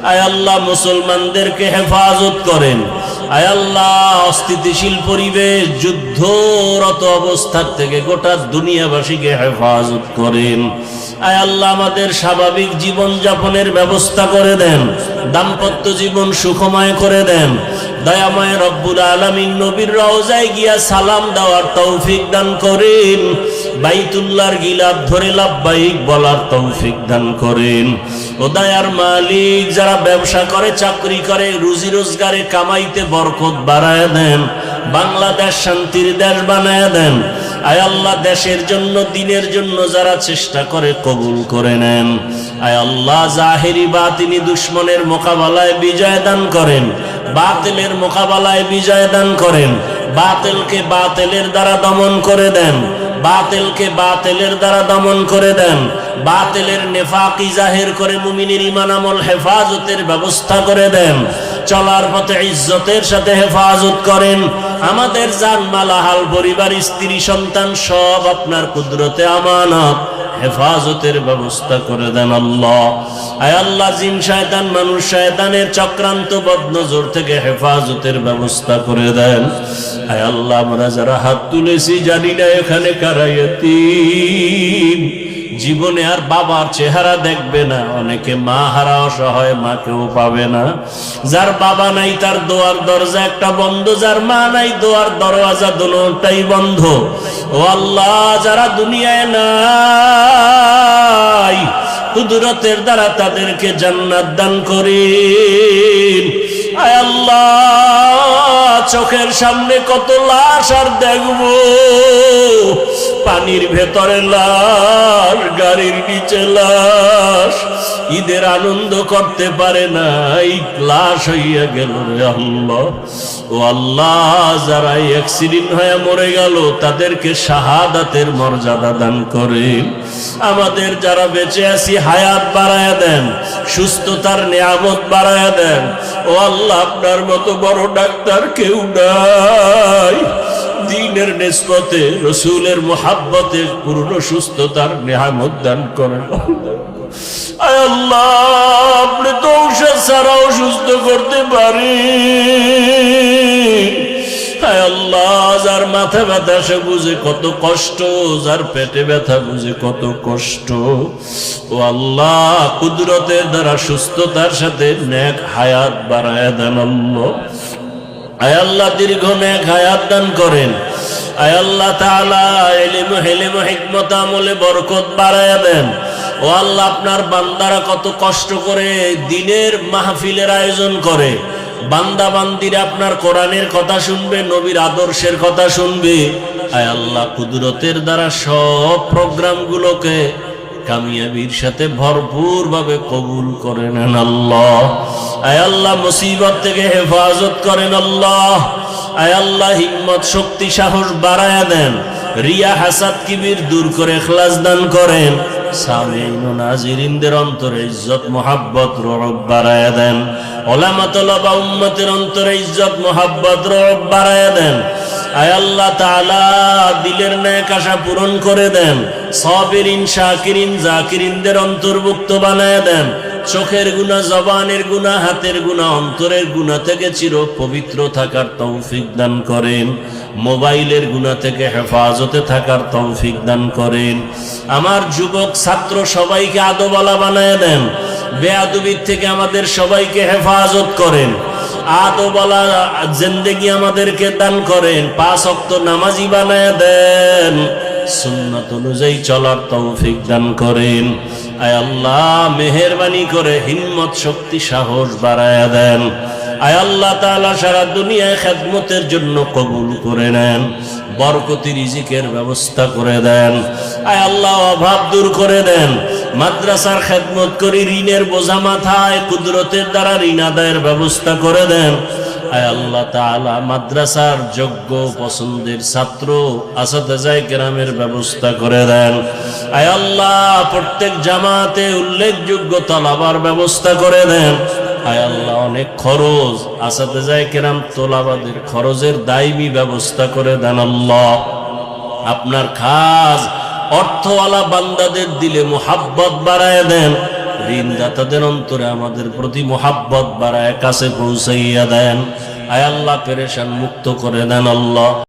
আয় আল্লাহ মুসলমানদেরকে হেফাজত করেন। আয় আল্লাহ অস্থিতিশীল পরিবেশ, যুদ্ধরত অবস্থার থেকে গোটা দুনিয়াবাসীকে হেফাজত করেন। আয় আল্লাহ আমাদের স্বাভাবিক জীবন যাপনের ব্যবস্থা করে দেন, দাম্পত্য জীবন সুখময় করে দেন। দয়াময় রব্বুল আলামিন নবীর রওজায় গিয়া সালাম দেওয়ার তৌফিক দান করেন, বাইতুল্লাহর গিলাফ ধরে লাব্বাইক বলার তৌফিক দান করেন। ও দয়ার মালিক, যারা ব্যবসা করে, চাকরি করে, রুজি রোজগারে কামাইতে বরকত বাড়ায় দেন, বাংলাদেশ শান্তির দেশ বানায় দেন। আয় আল্লাহ দেশের জন্য, দিনের জন্য যারা চেষ্টা করে কবুল করে নেন। আয় আল্লাহ জাহেরি বাতিনি দুশ্মনের মোকাবেলায় বিজয় দান করেন, বাতিলের মোকাবেলায় বিজয় দান করেন, বাতিলকে বাতিলের দ্বারা দমন করে দেন, বাতিলকে বাতিলের দ্বারা দমন করে দেন, বাতিলের নেফাকি জাহির করে মুমিনের ঈমান আমল হেফাজতের ব্যবস্থা করে দেন। চলার পথে ইজ্জতের সাথে হেফাজত করেন। আমাদের জানমাল, আহাল, পরিবার, স্ত্রী, সন্তান সব আপনার কুদরতে আমানত, হেফাজতের ব্যবস্থা করে দেন আল্লাহ। আয় আল্লাহ জিন শয়তান, মানুষ শয়তানের চক্রান্ত বদনজর থেকে হেফাজতের ব্যবস্থা করে দেন। আয় আল্লাহ আমরা যারা হাত তুলেছি জানি না এখানে কারা ইয়াতীম, জীবনে আর বাবার চেহারা দেখবে না, অনেকে মা হারা অসহায়, মাকেও পাবে না। যার বাবা নাই তার দোয়ার দরজা একটা বন্ধ, যার মা নাই দোয়ার দরওয়াজা দুটোটাই বন্ধ। ও আল্লাহ যারা দুনিয়ায় নাই, কুদরতের দ্বারা তাদেরকে জান্নাত দান করেন। আয় আল্লাহ চোখের সামনে কত লাশ আর দেখবো, পানির ভেতরে লাশ, গাড়ির নিচে লাশ, ঈদের আনন্দ করতে পারে না, এই লাশ হইয়া গেল রে আল্লাহ। ও আল্লাহ যারা অ্যাক্সিডেন্ট হয়ে মরে গেল তাদেরকে শাহাদাতের মর্যাদা দান করেন। আমাদের যারা বেঁচে আছি হায়াত বাড়ায়া দেন, সুস্থতার নিয়ামত বাড়ায়া দেন। ও আল্লাহ আপনার মতো বড় ডাক্তার কেউ নাই, দ্বীনের নিসবতে, রসুলের মুহাব্বতে পূর্ণ সুস্থতার নিয়ামত দান করেন। আয় আল্লাহ আপনি তো ঔষধ ছাড়াও সুস্থ করতে পারেন। আয় আল্লাহ যার মাথা ব্যথা সে বুঝে কত কষ্ট, যার পেটে ব্যথা বুঝে কত কষ্ট। ও আল্লাহ কুদরতের দ্বারা সুস্থতার সাথে নেক হায়াত বাড়ায় দেন আল্লাহ। আয় আল্লাহ দীর্ঘ নেক হায়াত দান করেন। আয় আল্লাহ তাআলা ইলম, হিলম, হিকমত আমলে বরকত বাড়ায়া দেন। ও আল্লাহ আপনার বান্দারা কত কষ্ট করে দিনের মাহফিলের আয়োজন করে, বান্দা বান্দিরা আপনার কোরআনের কথা শুনবে, নবীর আদর্শের কথা শুনবে। আয় আল্লাহ কুদরতের দ্বারা সব প্রোগ্রামগুলোকে কামিয়াবির সাথে ভরপুর ভাবে কবুল করে নেন আল্লাহ। আয় আল্লাহ মুসিবত থেকে হেফাজত করেন আল্লাহ। আয় আল্লাহ হিম্মত, শক্তি, সাহস বাড়ায়া দেন। রিয়া, হাসাদ, কিবির দূর করে ইখলাস দান করেন। সামিঈন ও নাজিরিনদের অন্তরে ইজ্জত, মুহাব্বত, রব বাড়ায়া দেন। উলামা, তলবা, উম্মতের অন্তরে ইজ্জত, মুহাব্বত, রব বাড়ায়া দেন। আয় আল্লাহ তাআলা দিলের নেক আশা পূরণ করে দেন। সাবিরিন, শাকিরিন, জাকিরিনদের অন্তর্ভুক্ত বানায়া দেন। চোখের গুনাহ, জবানের গুনাহ, হাতের গুনাহ, অন্তরের গুনাহ থেকে চির পবিত্র থাকার তৌফিক দান করেন। মোবাইলের গুনাহ থেকে হেফাজতে থাকার তৌফিক দান করেন। আমার যুবক ছাত্র সবাইকে আদবওয়ালা বানায় দেন। বেয়াদবির থেকে আমাদের সবাইকে হেফাজত করেন। আদবওয়ালা জিন্দেগি আমাদেরকে দান করেন। 5 ওয়াক্ত নামাজি বানায় দেন। সুন্নাত অনুযায়ী চলার তৌফিক দান করেন। আয় আল্লাহ মেহেরবানি করে হিম্মত, শক্তি, সাহস বাড়ায়া দেন। আয় আল্লাহ তাআলা সারা দুনিয়ায় খেদমতের জন্য কবুল করে নেন। বরকতি রিজিকের ব্যবস্থা করে দেন। আয় আল্লাহ অভাব দূর করে দেন। মাদ্রাসার খেদমত করি, ঋণের বোঝা মাথায়, কুদরতের দ্বারা ঋণ আদায়ের ব্যবস্থা করে দেন। আয় আল্লাহ তাআলা মাদ্রাসার যোগ্য পছন্দের ছাত্র আসাতেজায়ে কেরামের ব্যবস্থা করে দেন। আয় আল্লাহ প্রত্যেক জামাতে উল্লেখযোগ্য তালাবার ব্যবস্থা করে দেন। আয় আল্লাহ অনেক খরচ, আসাতেজায়ে কেরাম তোলাবাদের খরচের দায়মি ব্যবস্থা করে দেন আল্লাহ। আপনার খাস অর্থওয়ালা বান্দাদের দিলে মুহাব্বত বাড়ায় দেন। ঋণদাতাদের অন্তরে আমাদের প্রতি মোহাব্বত বাড়ায় কাছে পৌঁছাইয়া দেন। আয় আল্লাহ পেরেশান মুক্ত করে দেন আল্লাহ।